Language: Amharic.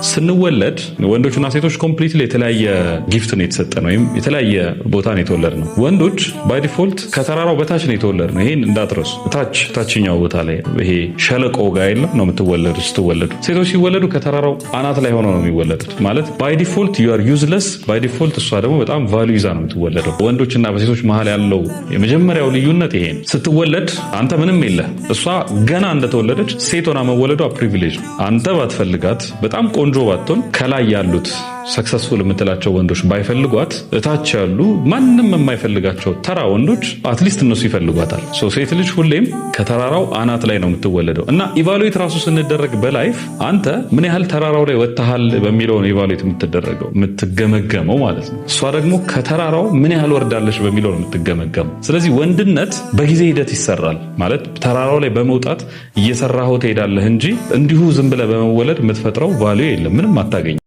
ስንወለድ ወንዶችና ሴቶች ኮምፕሊትሊ የተለያየ ጊፍት ነው የተሰጠን ወይም የተለያየ ቦታ ነው የተወለድነው። ወንዶች ባይ ዲፎልት ከተራራው በታች ነው የተወለድነው። ይሄን እንዳትረሱ። ታችኛው ቦታ ላይ ይሄ ሸለቆ ጋር የለም ነው የምትወለዱት ስትወለዱ። ሴቶች ሲወለዱ ከተራራው አናት ላይ ሆነው ነው የሚወለዱት። ማለት ባይ ዲፎልት ዩ አር ዩዝለስ። ባይ ዲፎልት እሷ ደግሞ በጣም ቫልዩ ይዛ ነው የምትወለደው። ወንዶችና በሴቶች መሀል ያለው የመጀመሪያው ልዩነት ይሄ ነው። ስትወለድ አንተ ምንም የለህ። እሷ ገና እንደተወለደች ሴት ሆና መወለዷ ፕሪቪሌጅ ነው። አንተ ባትፈልጋት በጣም ቆንጆ ባትሆን ከላይ ያሉት ሰክሰስፉል የምትላቸው ወንዶች ባይፈልጓት እታች ያሉ ማንም የማይፈልጋቸው ተራ ወንዶች አትሊስት እነሱ ይፈልጓታል። ሴት ልጅ ሁሌም ከተራራው አናት ላይ ነው የምትወለደው እና ኢቫሉዌት ራሱ ስንደረግ በላይፍ አንተ ምን ያህል ተራራው ላይ ወጥተሃል በሚለው ነው ኢቫሉዌት የምትደረገው የምትገመገመው ማለት ነው። እሷ ደግሞ ከተራራው ምን ያህል ወርዳለች በሚለው ነው የምትገመገመው። ስለዚህ ወንድነት በጊዜ ሂደት ይሰራል ማለት ተራራው ላይ በመውጣት እየሰራኸው ትሄዳለህ እንጂ እንዲሁ ዝም ብለህ በመወለድ የምትፈጥረው ቫልዩ የለም፣ ምንም አታገኝ።